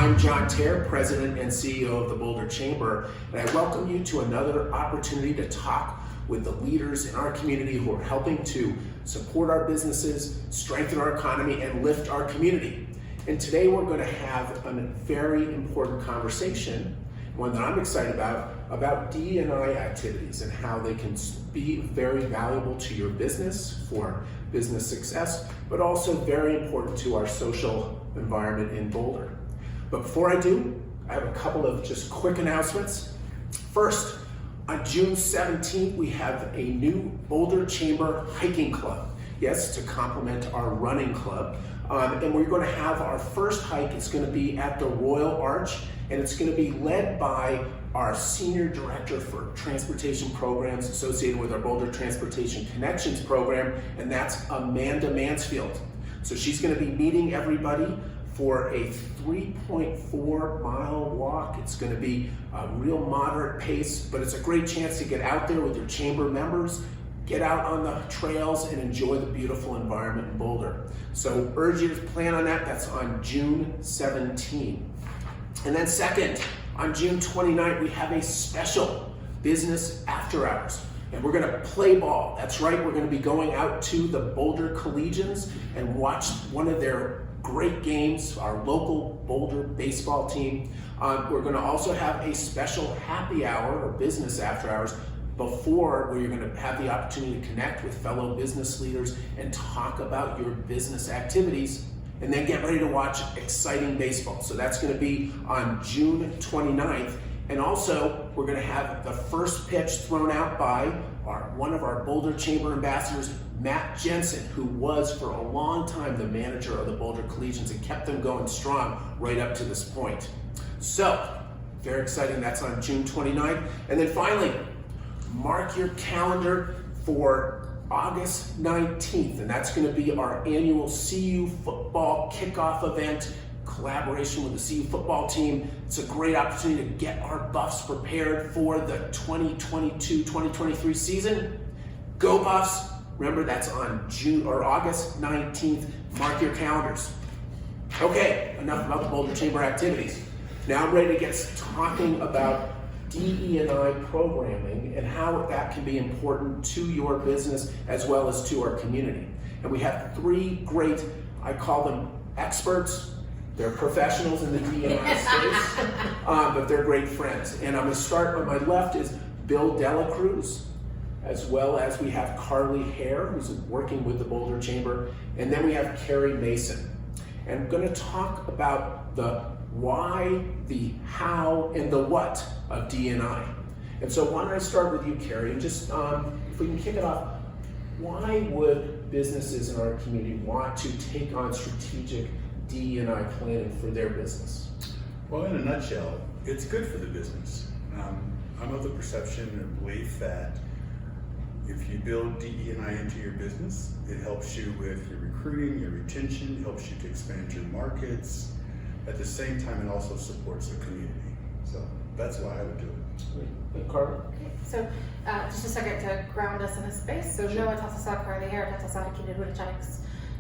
I'm John Hare, President and CEO of the Boulder Chamber, and I welcome you to another opportunity to talk with the leaders in our community who are helping to support our businesses, strengthen our economy, and lift our community. And today we're going to have a very important conversation, one that I'm excited about DE&I activities and how they can be very valuable to your business for business success, but also very important to our social environment in Boulder. But before I do, I have a couple of just quick announcements. First, on June 17th, we have a new Boulder Chamber hiking club. Yes, to complement our running club. And we're going to have our first hike. It's going to be at the Royal Arch, and it's going to be led by our Senior Director for Transportation Programs associated with our Boulder Transportation Connections program, and that's Amanda Mansfield. So she's going to be meeting everybody for a 3.4-mile walk. It's going to be a real moderate pace, but it's a great chance to get out there with your chamber members, get out on the trails and enjoy the beautiful environment in Boulder. So urge you to plan on that. That's on June 17th. And then second, on June 29th, we have a special business after hours. And we're gonna play ball. That's right, we're gonna be going out to the Boulder Collegians and watch one of their great games, our local Boulder baseball team. We're gonna also have a special happy hour or business after hours before, where you're going to have the opportunity to connect with fellow business leaders and talk about your business activities, and then get ready to watch exciting baseball. So that's going to be on June 29th. And also, we're going to have the first pitch thrown out by one of our Boulder Chamber ambassadors, Matt Jensen, who was for a long time the manager of the Boulder Collegians and kept them going strong right up to this point. So, very exciting. That's on June 29th. And then finally, mark your calendar for August 19th, and that's going to be our annual CU football kickoff event, collaboration with the CU football team. It's a great opportunity to get our Buffs prepared for the 2022-2023 season. Go Buffs! Remember, that's on August 19th. Mark your calendars. Okay, enough about the Boulder Chamber activities. Now I'm ready to get talking about DE&I programming and how that can be important to your business as well as to our community. And we have three great, I call them experts. They're professionals in the DE&I space, but they're great friends. And I'm going to start on my left is Bill Cruz, as well as we have Hare, who's working with the Boulder Chamber, and then we have Carey Mason. And I'm going to talk about the why, the how, and the what of DE&I. And so why don't I start with you, Carey, and just if we can kick it off, why would businesses in our community want to take on strategic DE&I planning for their business? Well, in a nutshell, it's good for the business. I'm of the perception and belief that if you build DE&I into your business, it helps you with your recruiting, your retention, helps you to expand your markets. At the same time, it also supports the community. So that's why I would do it. Carter? Okay, so just a second to ground us in a space. So no, Chautauqua, Carey Hare,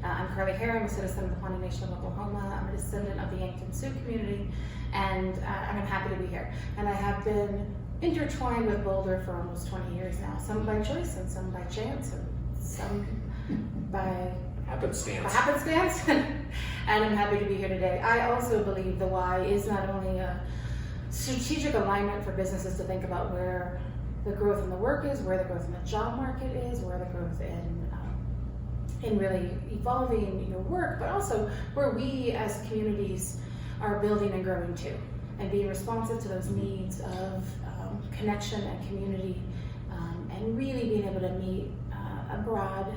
I'm Carey Hare. I'm a citizen of the Pawnee Nation of Oklahoma. I'm a descendant of the Yankton Sioux community, and I'm happy to be here. And I have been intertwined with Boulder for almost 20 years now, some by choice and some by chance and some by happenstance. And I'm happy to be here today. I also believe the why is not only a strategic alignment for businesses to think about where the growth in the work is, where the growth in the job market is, where the growth in really evolving your work, but also where we as communities are building and growing too, and being responsive to those needs of connection and community, and really being able to meet a broad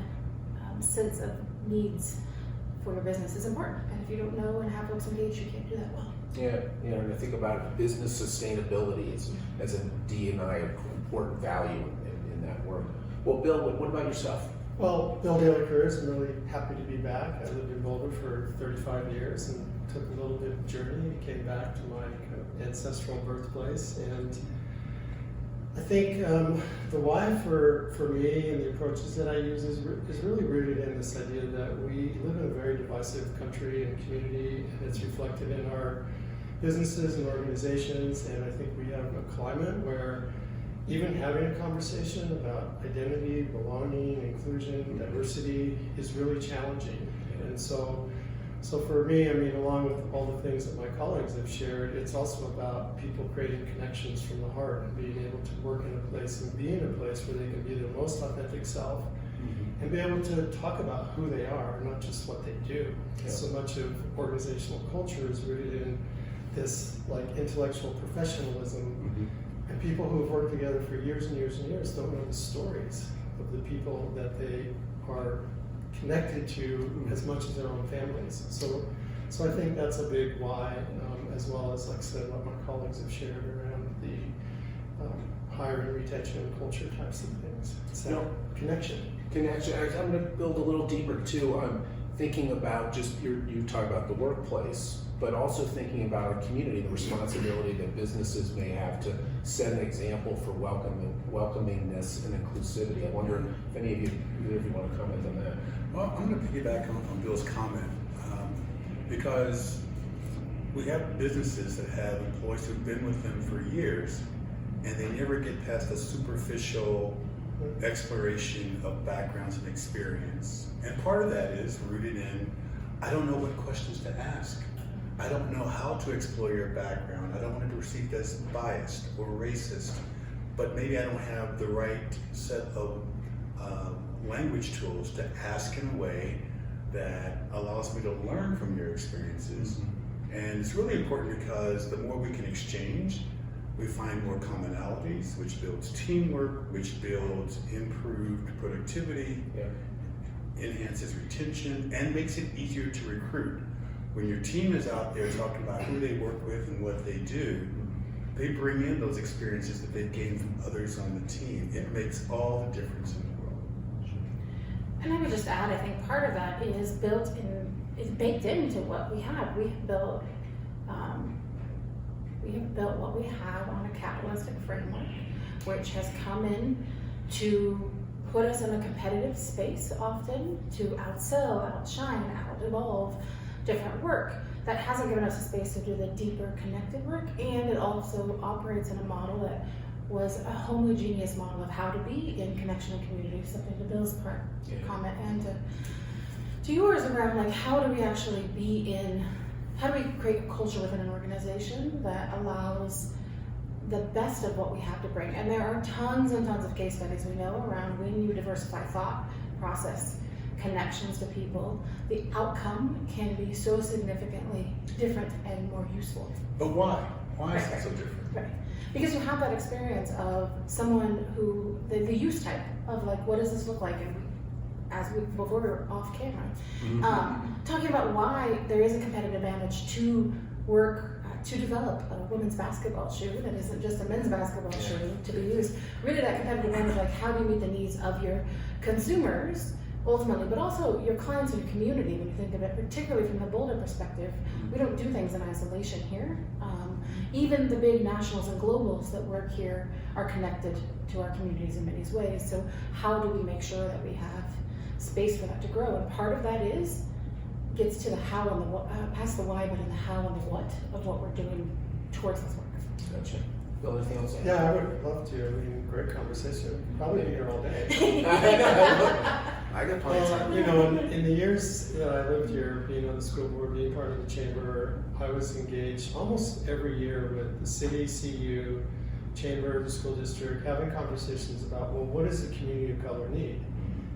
sense of needs for your business is important. And if you don't know and have folks engaged, you can't do that well. Yeah, and I think about business sustainability as a DE&I important value in that work. Well, Bill, what about yourself? Well, Bill Cruz, I'm really happy to be back. I lived in Boulder for 35 years and took a little bit of journey and came back to my kind of ancestral birthplace. And I think the why for me and the approaches that I use is really rooted in this idea that we live in a very divisive country and community, and it's reflected in our businesses and organizations, and I think we have a climate where even having a conversation about identity, belonging, inclusion, diversity is really challenging. And so for me, I mean, along with all the things that my colleagues have shared, it's also about people creating connections from the heart and being able to work in a place and be in a place where they can be their most authentic self and be able to talk about who they are, not just what they do. Yeah. So much of organizational culture is rooted in this like intellectual professionalism, and people who have worked together for years and years and years don't know the stories of the people that they are connected to as much as their own families. So I think that's a big why, as well as, like I said, what my colleagues have shared around the hiring, retention, culture types of things. It's that connection. I'm going to build a little deeper too. I'm thinking about just you talk about the workplace, but also thinking about our community, the responsibility that businesses may have to set an example for welcomingness and inclusivity. I wonder if any of you want to comment on that. Well, I'm going to piggyback on Bill's comment because we have businesses that have employees who've been with them for years, and they never get past the superficial exploration of backgrounds and experience. And part of that is rooted in, I don't know what questions to ask. I don't know how to explore your background. I don't want to be perceived as biased or racist, but maybe I don't have the right set of language tools to ask in a way that allows me to learn from your experiences. And it's really important because the more we can exchange, we find more commonalities, which builds teamwork, which builds improved productivity, enhances retention, and makes it easier to recruit. When your team is out there talking about who they work with and what they do, they bring in those experiences that they've gained from others on the team. It makes all the difference in the world. And I would just add, I think part of that is baked into what we have. We have built what we have on a capitalistic framework, which has come in to put us in a competitive space often, to outsell, outshine, out-evolve different work. That hasn't given us a space to do the deeper connected work, and it also operates in a model that was a homogeneous model of how to be in connection and community, something to Bill's part comment and to yours around like how do we actually how do we create a culture within an organization that allows the best of what we have to bring. And there are tons and tons of case studies we know around when you diversify thought process, connections to people, the outcome can be so significantly different and more useful. But why? Why is it so different? Right. Because you have that experience of someone who, the use type of like, what does this look like? And before we were off camera, talking about why there is a competitive advantage to work, to develop a women's basketball shoe that isn't just a men's basketball shoe to be used. Really that competitive advantage, like how do you meet the needs of your consumers ultimately, but also your clients and your community when you think of it, particularly from the Boulder perspective. We don't do things in isolation here. Even the big nationals and globals that work here are connected to our communities in many ways. So how do we make sure that we have space for that to grow? And part of that gets to the how and the past the why, but in the how and the what of what we're doing towards this work. Gotcha. Bill, anything else? Yeah, I would love to. I mean, great conversation. Probably be here all day. I got plenty of time. You know, in the years that I lived here, being on the school board, being part of the chamber, I was engaged almost every year with the city, CU, chamber, the school district, having conversations about, well, what does the community of color need?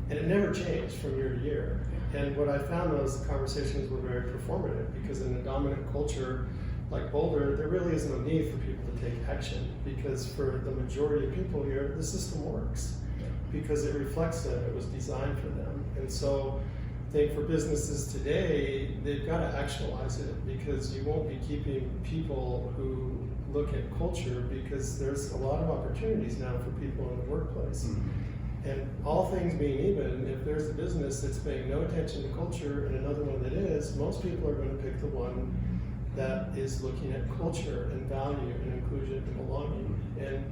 And it never changed from year to year. And what I found was the conversations were very performative because in a dominant culture like Boulder, there really is no need for people to take action because for the majority of people here, the system works because it reflects that it was designed for them. And so I think for businesses today, they've got to actualize it because you won't be keeping people who look at culture because there's a lot of opportunities now for people in the workplace. And all things being even, if there's a business that's paying no attention to culture and another one that is, most people are going to pick the one that is looking at culture and value and inclusion and belonging. And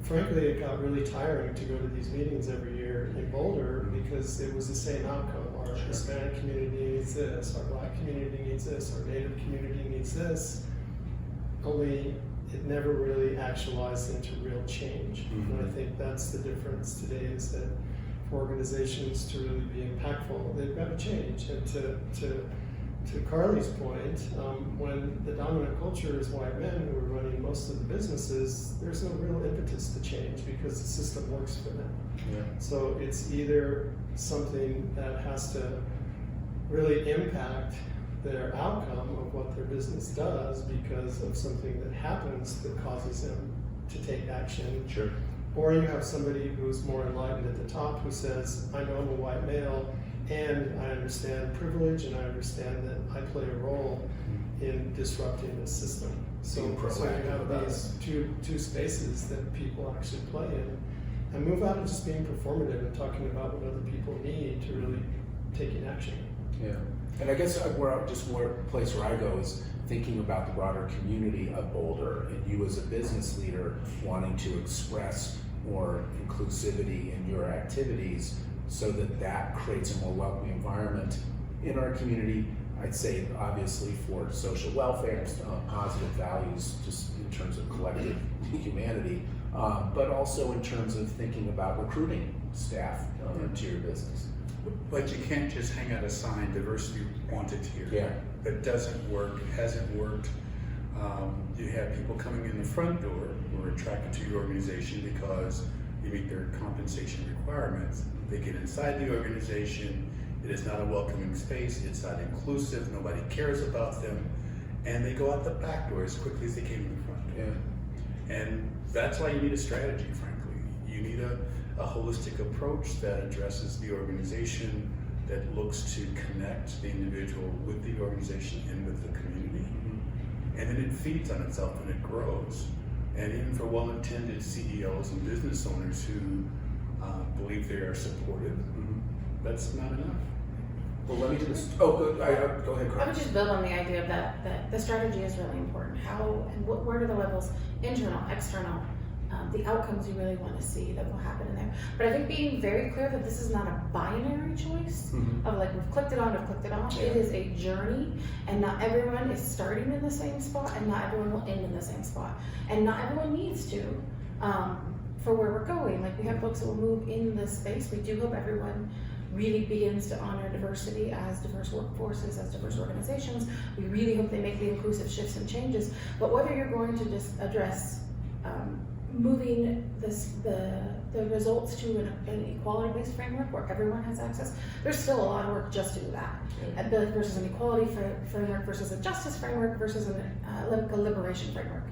frankly, it got really tiring to go to these meetings every year in Boulder because it was the same outcome. Our Hispanic community needs this, our Black community needs this, our Native community needs this. only it never really actualized into real change. And I think that's the difference today, is that for organizations to really be impactful, they've got to change. And to Carly's point, when the dominant culture is white men who are running most of the businesses, there's no real impetus to change because the system works for them. Yeah. So it's either something that has to really impact their outcome of what their business does because of something that happens that causes them to take action. Sure. Or you have somebody who's more enlightened at the top who says, I know I'm a white male and I understand privilege and I understand that I play a role in disrupting the system. So you have these two spaces that people actually play in, and move out of just being performative and talking about what other people need to really taking action. Yeah, and I guess one place where I go is thinking about the broader community of Boulder, and you as a business leader wanting to express more inclusivity in your activities so that creates a more welcoming environment in our community. I'd say obviously for social welfare, positive values just in terms of collective humanity, but also in terms of thinking about recruiting staff to your business. But you can't just hang out a sign, diversity wanted here. Yeah. That doesn't work, it hasn't worked. You have people coming in the front door who are attracted to your organization because you meet their compensation requirements. They get inside the organization, it is not a welcoming space, it's not inclusive, nobody cares about them, and they go out the back door as quickly as they came in the front door. Yeah. And that's why you need a strategy, frankly. You need a holistic approach that addresses the organization, that looks to connect the individual with the organization and with the community. And then it feeds on itself and it grows. And even for well-intended CEOs and business owners who believe they are supported, that's not enough. Well, let me just, go ahead, Carly. I would just build on the idea that the strategy is really important. How and where are the levels, internal, external, the outcomes you really want to see that will happen in there. But I think being very clear that this is not a binary choice of like we've clicked it on, we've clicked it off. Yeah. It is a journey, and not everyone is starting in the same spot, and not everyone will end in the same spot, and not everyone needs to for where we're going. Like we have folks that will move in this space. We do hope everyone really begins to honor diversity as diverse workforces, as diverse organizations. We really hope they make the inclusive shifts and changes. But whether you're going to just address moving the results to an equality-based framework where everyone has access, there's still a lot of work just to do that. Versus an equality framework versus a justice framework versus a liberation framework.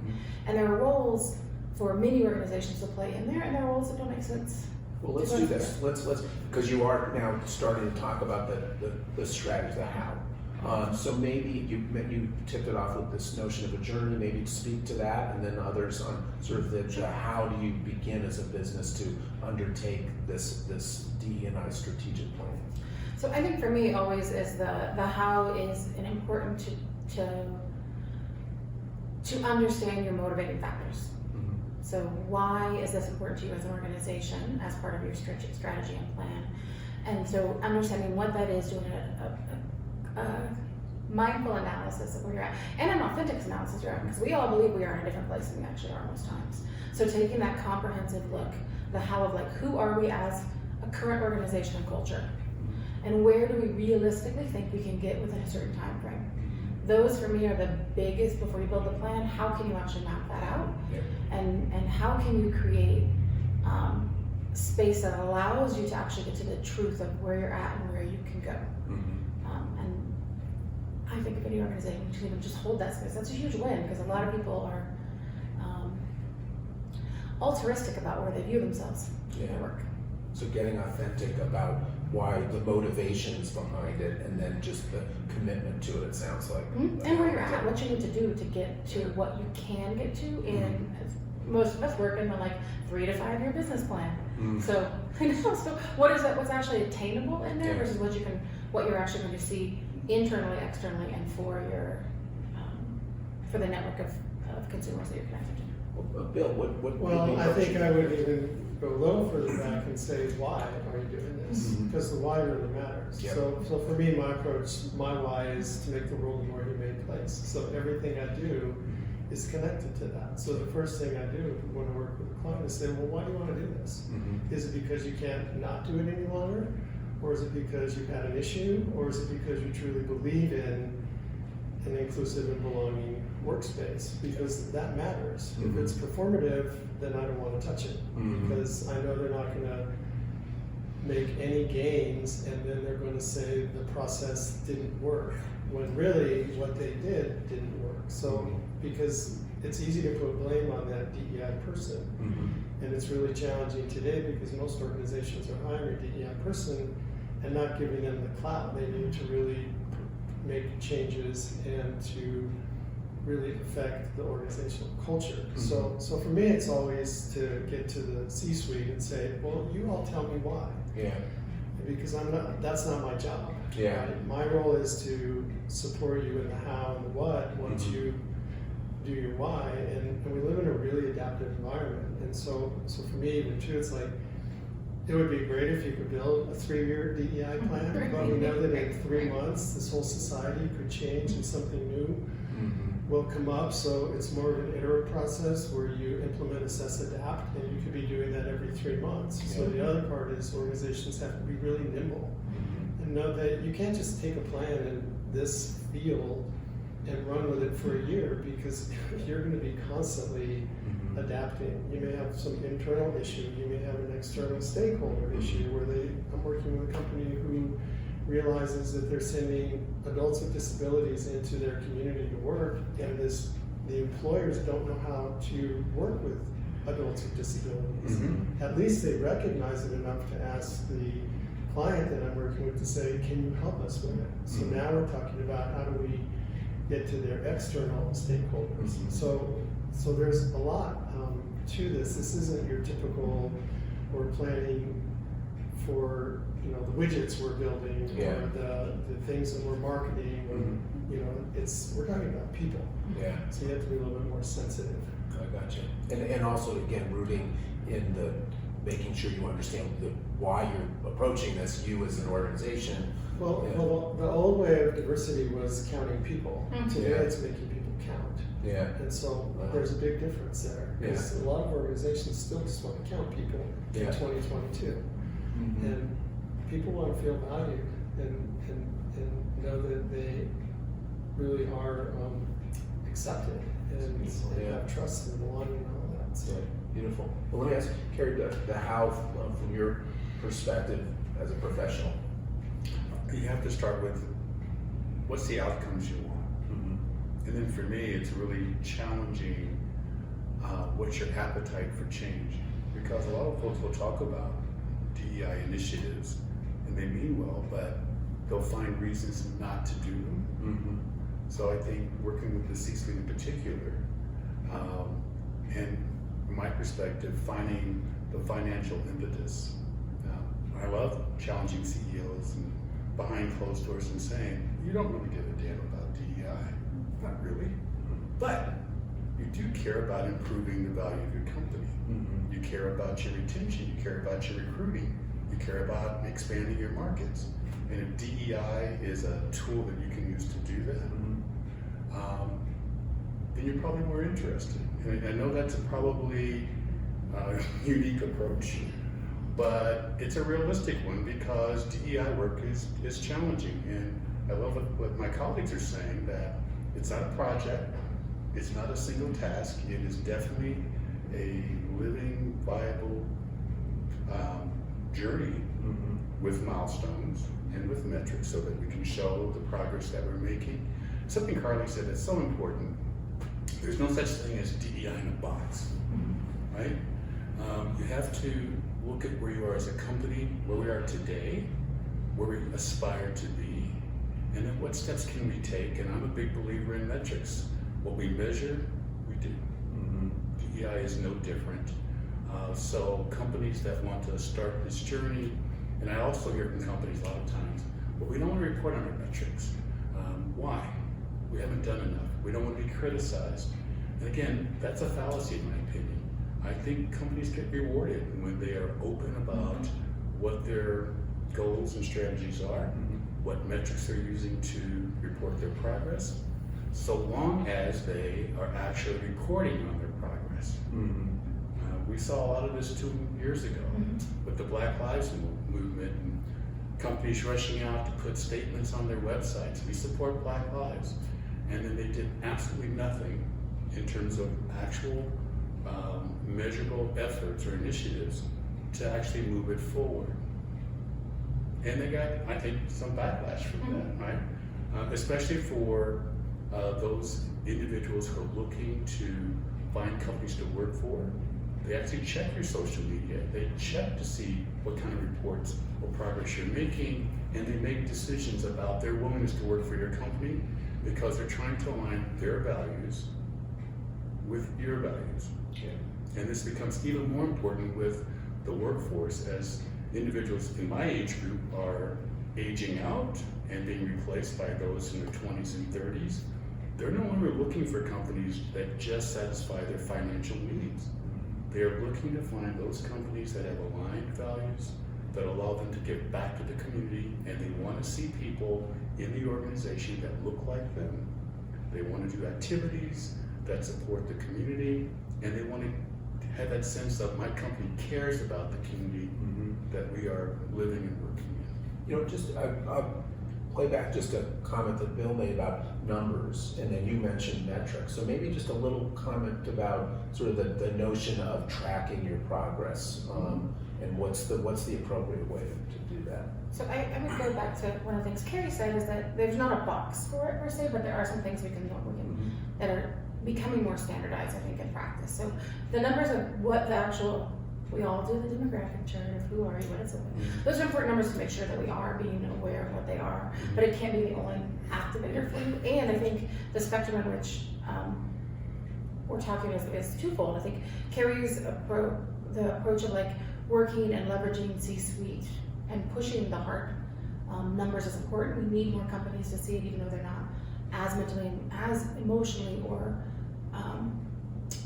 And there are roles for many organizations to play in there, and there are roles that don't make sense. Well, let's do this. Let's because you are now starting to talk about the strategy, the how. So maybe you tipped it off with this notion of a journey. Maybe speak to that, and then others on sort of the how do you begin as a business to undertake this DE&I strategic plan. So I think for me always is the how is an important to understand your motivating factors. So why is this important to you as an organization as part of your strategy and plan? And so understanding what that is, doing a mindful analysis of where you're at, and an authentic analysis you're at, because we all believe we are in a different place than we actually are most times. So taking that comprehensive look, the how of like, who are we as a current organization and culture? And where do we realistically think we can get within a certain time frame? Those for me are the biggest, before you build the plan, how can you actually map that out? Yeah. And how can you create space that allows you to actually get to the truth of where you're at and where you can go. And I think if any organization can even just hold that space, that's a huge win, because a lot of people are altruistic about where they view themselves in their work. So getting authentic about why the motivations behind it, and then just the commitment to it sounds like. And where you're at, what you need to do to get to what you can get to in, most of us work in the like 3 to 5 year business plan. So, so what is that, what's actually attainable in there versus what you're actually going to see internally, externally, and for your, for the network of consumers that you're connected to. Well, Bill, Well, I think I would even go a little further back and say, why are you doing this? Because the why really matters. Yep. So for me, my approach, my why is to make the world a more humane place. So everything I do is connected to that. So the first thing I do when I work with a client is say, well, why do you want to do this? Is it because you can't not do it any longer? Or is it because you've had an issue? Or is it because you truly believe in an inclusive and belonging workspace? Because that matters. If it's performative, then I don't want to touch it. Because I know they're not going to make any gains, and then they're going to say the process didn't work, when really what they did didn't work. So, because it's easy to put blame on that DEI person, and it's really challenging today because most organizations are hiring a DEI person and not giving them the clout they need to really make changes and to really affect the organizational culture. So for me, it's always to get to the C-suite and say, well, you all tell me why. Yeah. Because that's not my job. Yeah. Right? My role is to support you in the how and the what once you do your why, and we live in a really adaptive environment. And so for me, even too, it's like, it would be great if you could build a 3-year DEI plan, but we know that in 3 months, this whole society could change and something new will come up. So it's more of an iterative process where you implement, assess, adapt, and you could be doing that every 3 months. So the other part is organizations have to be really nimble and know that you can't just take a plan in this field and run with it for a year, because you're going to be constantly adapting. You may have some internal issue, you may have an external stakeholder issue where I'm working with a company who realizes that they're sending adults with disabilities into their community to work, and the employers don't know how to work with adults with disabilities. At least they recognize it enough to ask the client that I'm working with to say, can you help us with it? So now we're talking about how do we get to their external stakeholders. So there's a lot to this. This isn't your typical, we're planning for the widgets we're building or the things that we're marketing. Or, we're talking about people. Yeah. So you have to be a little bit more sensitive. I gotcha. And also again, rooting in the making sure you understand why you're approaching this. You as an organization. Well, the old way of diversity was counting people. Today it's making people count. Yeah. And so there's a big difference there. Because a lot of organizations still just want to count people in 2022. And people want to feel valued and know that they really are accepted and have trust and belonging and all that. So beautiful. Well, let me ask Carey, the how from your perspective as a professional. You have to start with what's the outcomes you want. And then for me, it's really challenging what's your appetite for change. Because a lot of folks will talk about DEI initiatives, and they mean well, but they'll find reasons not to do them. So I think working with the C-suite in particular, and from my perspective, finding the financial impetus. I love challenging CEOs and behind closed doors and saying, you don't really give a damn about DEI. Not really. But you do care about improving the value of your company. You care about your retention, you care about your recruiting, you care about expanding your markets. And if DEI is a tool that you can use to do that, then you're probably more interested. And I know that's a probably unique approach, but it's a realistic one because DEI work is challenging. And I love what my colleagues are saying, that it's not a project, it's not a single task, it is definitely a living, viable journey with milestones and with metrics so that we can show the progress that we're making. Something Carly said that's so important, there's no such thing as DEI in a box, right? You have to look at where you are as a company, where we are today, where we aspire to be, and then what steps can we take? And I'm a big believer in metrics. What we measure, we do. DEI is no different. So companies that want to start this journey, and I also hear from companies a lot of times, well, we don't want to report on our metrics. Why? We haven't done enough. We don't want to be criticized. And again, that's a fallacy in my opinion. I think companies get rewarded when they are open about what their goals and strategies are, what metrics they're using to report their progress, so long as they are actually reporting on their progress. We saw a lot of this 2 years ago with the Black Lives Movement and companies rushing out to put statements on their websites, we support Black Lives, and then they did absolutely nothing in terms of actual measurable efforts or initiatives to actually move it forward. And they got, I think, some backlash from that, right? Especially for those individuals who are looking to find companies to work for. They actually check your social media. They check to see what kind of reports or progress you're making, and they make decisions about their willingness to work for your company because they're trying to align their values with your values. And this becomes even more important with the workforce as individuals in my age group are aging out and being replaced by those in their 20s and 30s. They're no longer looking for companies that just satisfy their financial needs. They are looking to find those companies that have aligned values, that allow them to give back to the community, and they want to see people in the organization that look like them. They want to do activities that support the community, and they want to have that sense of my company cares about the community that we are living and working in. You know, just I'll play back just a comment that Bill made about numbers, and then you mentioned metrics. So maybe just a little comment about sort of the notion of tracking your progress, and what's the appropriate way to do that. So I would go back to one of the things Carey said is that there's not a box for it per se, but there are some things we can that are becoming more standardized, I think, in practice. So the numbers of what the actual, we all do the demographic chart of who are you, what is it. Those are important numbers to make sure that we are being aware of what they are, but it can't be the only activator for you. And I think the spectrum in which we're talking is twofold. I think Carey's the approach of like working and leveraging C-suite and pushing the hard numbers is important. We need more companies to see it, even though they're not as emotionally or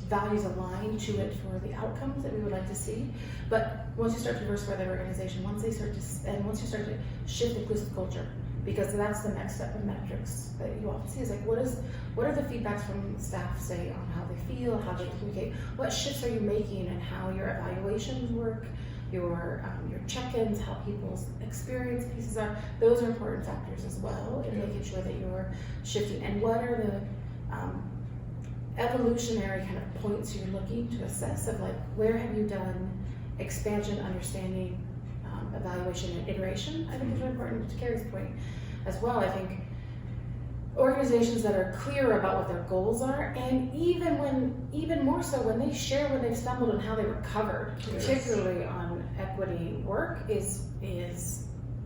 values aligned to it for the outcomes that we would like to see. But once you start to diversify that organization, once you start to shift inclusive culture, because that's the next step in metrics that you often see is like, what are the feedbacks from staff say on how they feel, how they communicate, what shifts are you making, and how your evaluations work, your check-ins, how people's experience pieces are. Those are important factors as well in making sure that you're shifting. And what are the evolutionary kind of points you're looking to assess of like, where have you done expansion, understanding, evaluation, and iteration? I think is really important to Carey's point as well. I think organizations that are clear about what their goals are, and even more so when they share when they've stumbled and how they recovered, particularly on equity work, is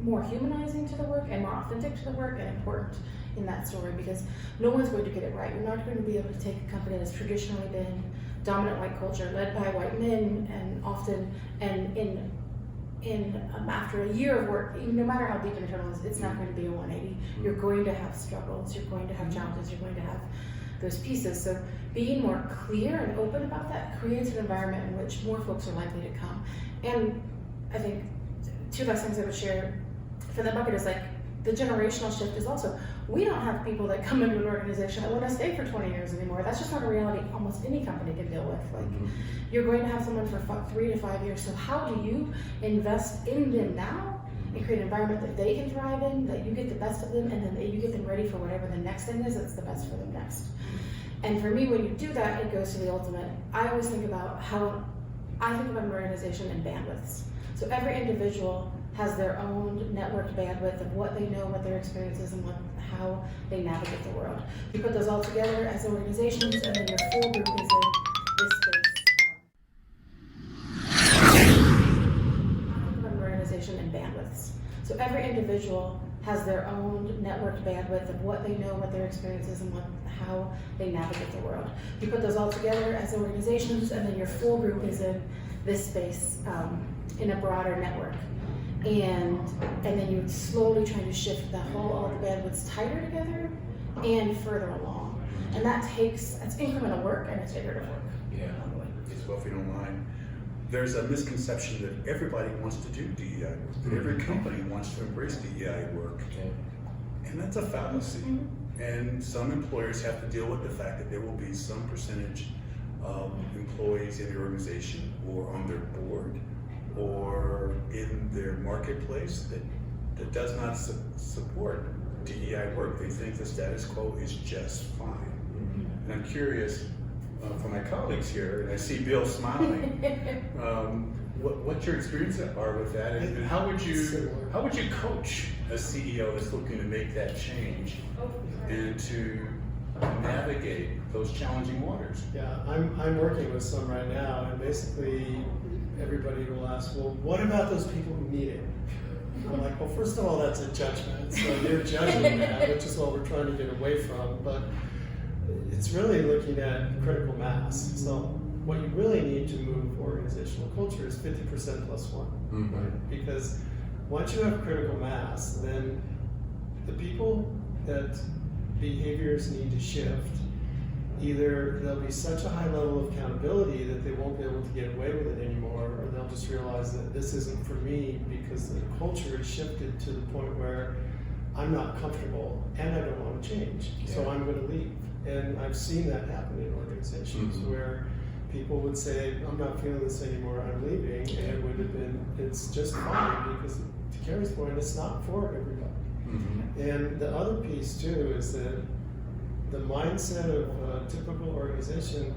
more humanizing to the work and more authentic to the work and important in that story, because no one's going to get it right. You're not going to be able to take a company that's traditionally been dominant white culture led by white men, and often after a year of work, no matter how deep internal it is, it's not going to be a 180. You're going to have struggles, you're going to have challenges, you're going to have those pieces. So being more clear and open about that creates an environment in which more folks are likely to come. And I think two last things I would share for that bucket is like, the generational shift is also, we don't have people that come into an organization that want to stay for 20 years anymore. That's just not a reality almost any company can deal with. Like, you're going to have someone for 3 to 5 years. So how do you invest in them now and create an environment that they can thrive in, that you get the best of them, and then you get them ready for whatever the next thing is that's the best for them next. And for me, when you do that, it goes to the ultimate. I always think about an organization in bandwidths. So every individual has their own networked bandwidth of what they know, what their experience is, and how they navigate the world. You put those all together as organizations, and then your full group is in this space. An organization in bandwidths. So every individual has their own networked bandwidth of what they know, what their experience is, and how they navigate the world. You put those all together as organizations, and then your full group is in this space in a broader network. And then you're slowly trying to shift all the bandwidths tighter together and further along. And that's incremental work, and it's iterative work. Yeah. Well, if you don't mind, there's a misconception that everybody wants to do DEI work, that every company wants to embrace DEI work. And that's a fallacy. And some employers have to deal with the fact that there will be some percentage of employees in the organization or on their board or in their marketplace that does not support DEI work. They think the status quo is just fine. And I'm curious, for my colleagues here, and I see Bill smiling, what your experiences are with that, and how would you coach a CEO that's looking to make that change and to navigate those challenging waters? Yeah, I'm working with some right now, and basically everybody will ask, well, what about those people who need it? I'm like, well, first of all, that's a judgment. So you're judging that, which is what we're trying to get away from. But it's really looking at critical mass. So what you really need to move organizational culture is 50% plus one, right? Because once you have critical mass, then the people that behaviors need to shift, either there'll be such a high level of accountability that they won't be able to get away with it anymore, or they'll just realize that this isn't for me because the culture has shifted to the point where I'm not comfortable and I don't want to change, so I'm going to leave. And I've seen that happen in organizations where people would say, I'm not feeling this anymore, I'm leaving, and it would have been, it's just fine, because to Carey's point, it's not for everybody. And the other piece too is that the mindset of a typical organization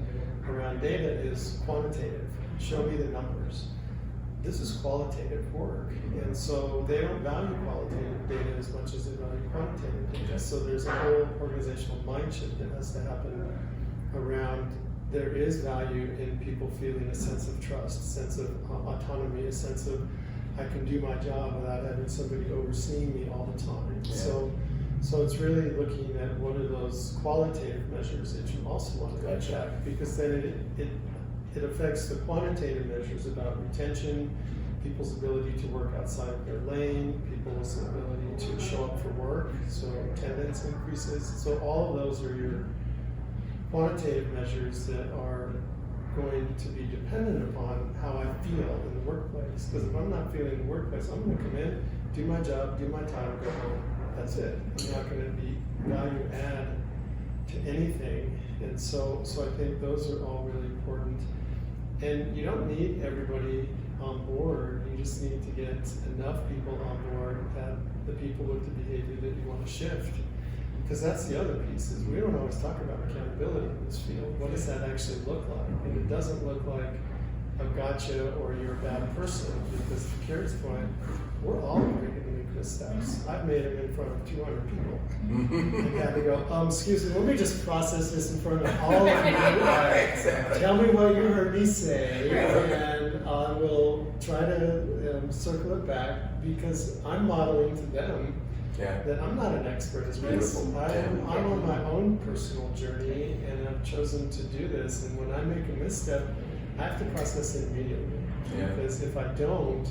around data is quantitative. Show me the numbers. This is qualitative work. And so they don't value qualitative data as much as they value quantitative data. So there's a whole organizational mind shift that has to happen around there is value in people feeling a sense of trust, a sense of autonomy, a sense of I can do my job without having somebody overseeing me all the time. So it's really looking at what are those qualitative measures that you also want to check, because then it affects the quantitative measures about retention, people's ability to work outside of their lane, people's ability to show up for work, so attendance increases. So all of those are your quantitative measures that are going to be dependent upon how I feel in the workplace. Because if I'm not feeling in the workplace, I'm going to come in, do my job, do my time, go home. That's it. I'm not going to be value add to anything. And so I think those are all really important. And you don't need everybody on board. You just need to get enough people on board that the people with the behavior that you want to shift. Because that's the other piece, is we don't always talk about accountability in this field. What does that actually look like? And it doesn't look like a gotcha or you're a bad person, because to Carey's point, we're all making missteps. I've made them in front of 200 people. I had to go, excuse me, let me just process this in front of all of you. Tell me what you heard me say, and I will try to circle it back, because I'm modeling to them that I'm not an expert at this. I'm on my own personal journey, and I've chosen to do this. And when I make a misstep, I have to process it immediately. Because if I don't,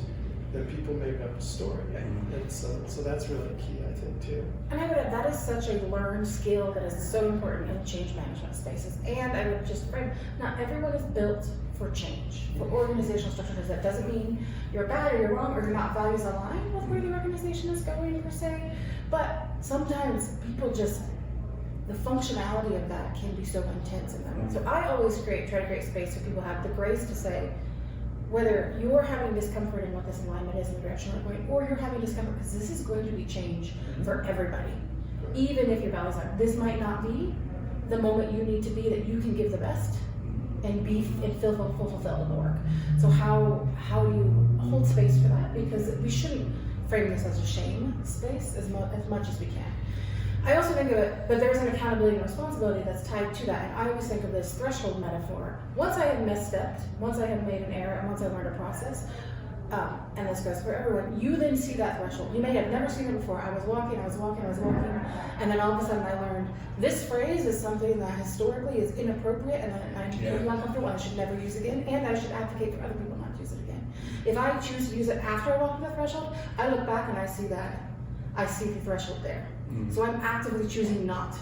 then people make up a story. And so that's really key, I think, too. And I would add, that is such a learned skill that is so important in change management spaces. And I would just frame, not everyone is built for change, for organizational structures. That doesn't mean you're bad or you're wrong or you're not values aligned with where the organization is going, per se. But sometimes people just, the functionality of that can be so intense in them. So I always try to create space so people have the grace to say, whether you're having discomfort in what this alignment is in the direction we're going, or you're having discomfort because this is going to be change for everybody. Even if your values are, this might not be the moment you need to be that you can give the best and feel fulfilled in the work. So how do you hold space for that? Because we shouldn't frame this as a shame space as much as we can. I also think of it, but there's an accountability and responsibility that's tied to that. And I always think of this threshold metaphor. Once I have misstepped, once I have made an error, and once I learned a process, and this goes for everyone, you then see that threshold. You may have never seen it before. I was walking, and then all of a sudden I learned this phrase is something that historically is inappropriate and that I'm feeling uncomfortable and I should never use again, and I should advocate for other people not to use it again. If I choose to use it after I walk the threshold, I look back and I see the threshold there. So I'm actively choosing not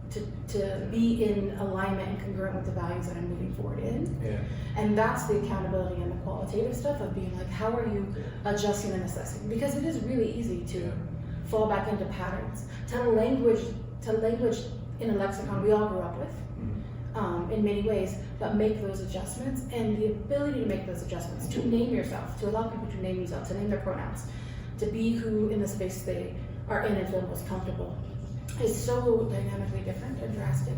to be in alignment and congruent with the values that I'm moving forward in. And that's the accountability and the qualitative stuff of being like, how are you adjusting and assessing? Because it is really easy to fall back into patterns, to have a language language in a lexicon we all grew up with, in many ways, but make those adjustments, and the ability to make those adjustments, to name yourself, to allow people to name themselves, to name their pronouns, to be who in the space they are in and feel most comfortable, is so dynamically different and drastic,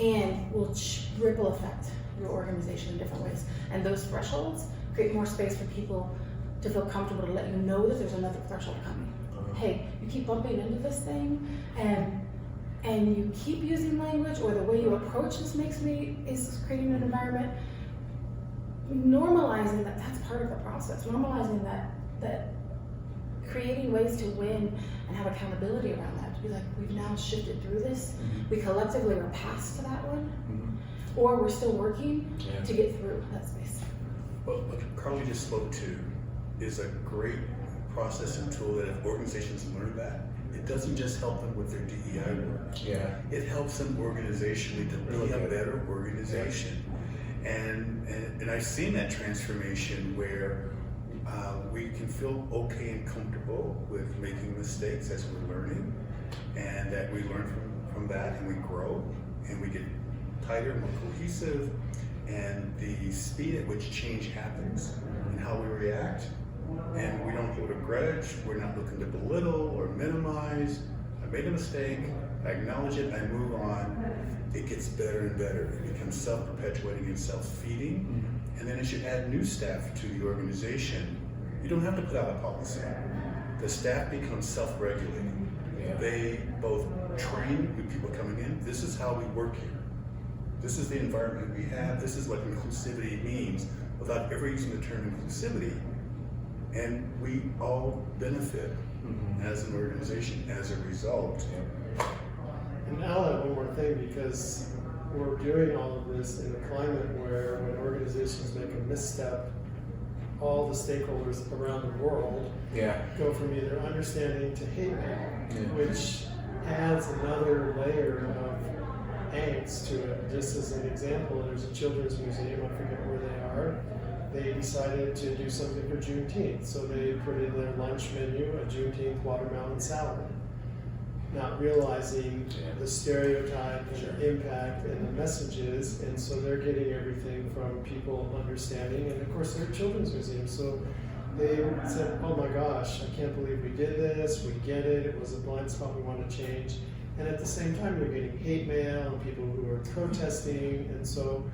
and will ripple affect your organization in different ways. And those thresholds create more space for people to feel comfortable to let you know that there's another threshold coming. Hey, you keep bumping into this thing, and you keep using language, or the way you approach this is creating an environment. Normalizing that's part of the process. Normalizing that creating ways to win and have accountability around that. To be like, we've now shifted through this. We collectively are past to that one, or we're still working to get through that space. Well, what Carly just spoke to is a great process and tool that if organizations learn that, it doesn't just help them with their DEI work. Yeah. It helps them organizationally to be a better organization. And I've seen that transformation where we can feel okay and comfortable with making mistakes as we're learning, and that we learn from that and we grow and we get tighter, more cohesive, and the speed at which change happens and how we react. And we don't hold a grudge, we're not looking to belittle or minimize. I made a mistake, I acknowledge it, I move on. It gets better and better. It becomes self-perpetuating and self-feeding. And then as you add new staff to the organization, you don't have to put out a policy. The staff becomes self-regulating. They both train new people coming in. This is how we work here. This is the environment we have. This is what inclusivity means, without ever using the term inclusivity. And we all benefit as an organization as a result. And I'll add one more thing, because we're doing all of this in a climate where when organizations make a misstep, all the stakeholders around the world go from either understanding to hate, which adds another layer of angst to it. Just as an example, there's a children's museum, I forget where they are. They decided to do something for Juneteenth, so they put in their lunch menu a Juneteenth watermelon salad, not realizing the stereotype and the impact and the messages, and so they're getting everything from people understanding, and of course they're a children's museum, so they said, oh my gosh, I can't believe we did this, we get it, it was a blind spot we want to change, and at the same time you're getting hate mail and people who are protesting, and so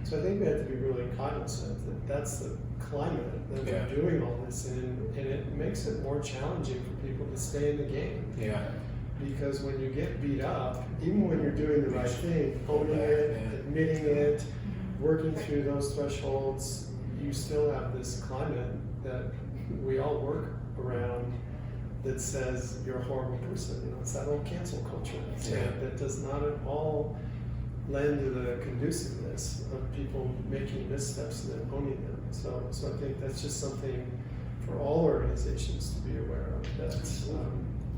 I think we have to be really cognizant that that's the climate that we're doing all this in, and it makes it more challenging for people to stay in the game. Because when you get beat up, even when you're doing the right thing, owning it, admitting it, working through those thresholds, you still have this climate that we all work around that says you're a horrible person. You know, it's that old cancel culture that does not at all lend to the conduciveness of people making missteps and then owning them. So I think that's just something for all organizations to be aware of, that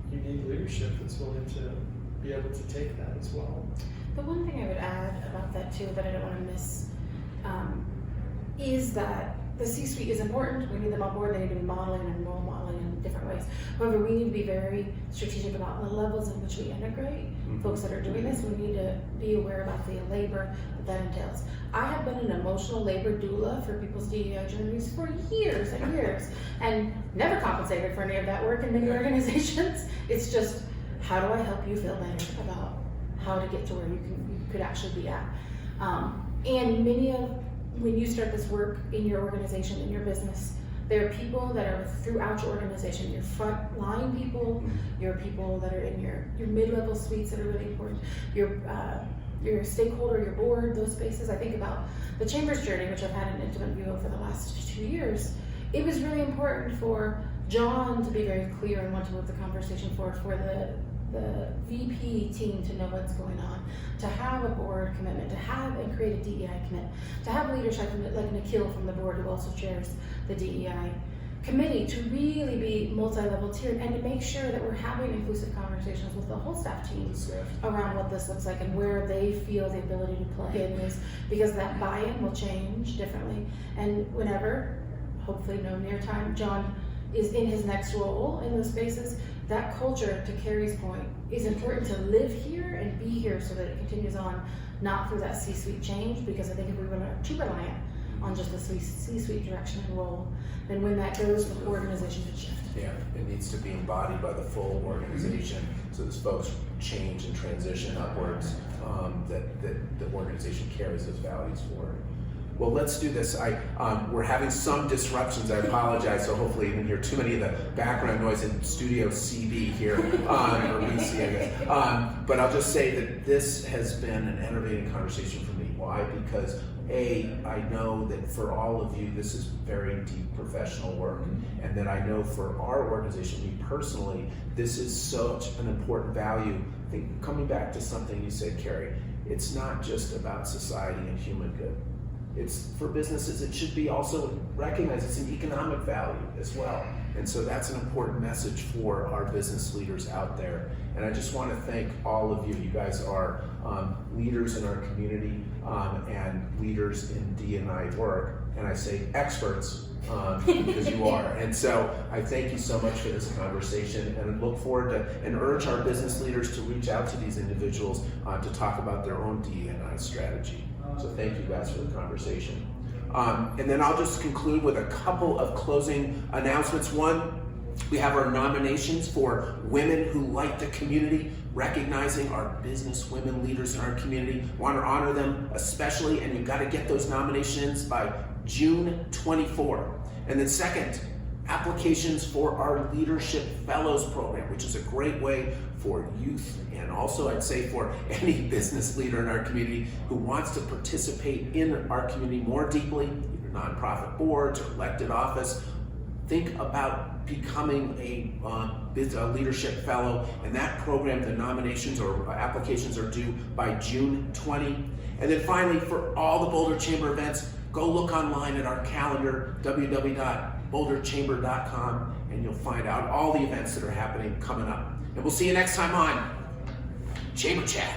you need leadership that's willing to be able to take that as well. The one thing I would add about that too, that I don't want to miss, is that the C-suite is important. We need them on board. They need to be modeling and role modeling in different ways. However, we need to be very strategic about the levels in which we integrate folks that are doing this. We need to be aware about the labor that entails. I have been an emotional labor doula for people's DEI journeys for years and years, and never compensated for any of that work in many organizations. It's just, how do I help you feel better about how to get to where you could actually be at? And when you start this work in your organization, in your business, there are people that are throughout your organization, your front line people, your people that are in your mid-level suites that are really important, your stakeholder, your board, those spaces. I think about the Chamber's journey, which I've had an intimate view of for the last 2 years. It was really important for John to be very clear and want to move the conversation forward, for the VP team to know what's going on, to have a board commitment, to have and create a DEI commitment, to have leadership like Nikhil from the board, who also chairs the DEI committee, to really be multi-level tiered, and to make sure that we're having inclusive conversations with the whole staff team around what this looks like and where they feel the ability to play in this, because that buy-in will change differently. And whenever, hopefully no near time, John is in his next role in those spaces, that culture, to Carey's point, is important to live here and be here so that it continues on, not through that C-suite change, because I think if we were too reliant on just the C-suite direction and role, then when that goes, the organization could shift. Yeah, it needs to be embodied by the full organization, so as folks change and transition upwards, that the organization carries those values forward. Well, let's do this. We're having some disruptions. I apologize. So hopefully you didn't hear too many of the background noise in Studio CB here, or VC, I guess. But I'll just say that this has been an enervating conversation for me. Why? Because I know that for all of you, this is very deep professional work, and that I know for our organization, me personally, this is such an important value. I think coming back to something you said, Carey, it's not just about society and human good. It's for businesses, it should be also recognized it's an economic value as well. And so that's an important message for our business leaders out there. And I just want to thank all of you. You guys are leaders in our community and leaders in D&I work. And I say experts because you are. And so I thank you so much for this conversation, and look forward to and urge our business leaders to reach out to these individuals to talk about their own D&I strategy. So thank you guys for the conversation. And then I'll just conclude with a couple of closing announcements. One, we have our nominations for Women Who Light the Community, recognizing our business women leaders in our community. Want to honor them especially, and you've got to get those nominations by June 24. And then second, applications for our Leadership Fellows program, which is a great way for youth and also I'd say for any business leader in our community who wants to participate in our community more deeply, either nonprofit boards or elected office. Think about becoming a leadership fellow, and that program, the nominations or applications are due by June 20. And then finally, for all the Boulder Chamber events, go look online at our calendar, www.boulderchamber.com, and you'll find out all the events that are happening coming up. And we'll see you next time on Chamber Chat.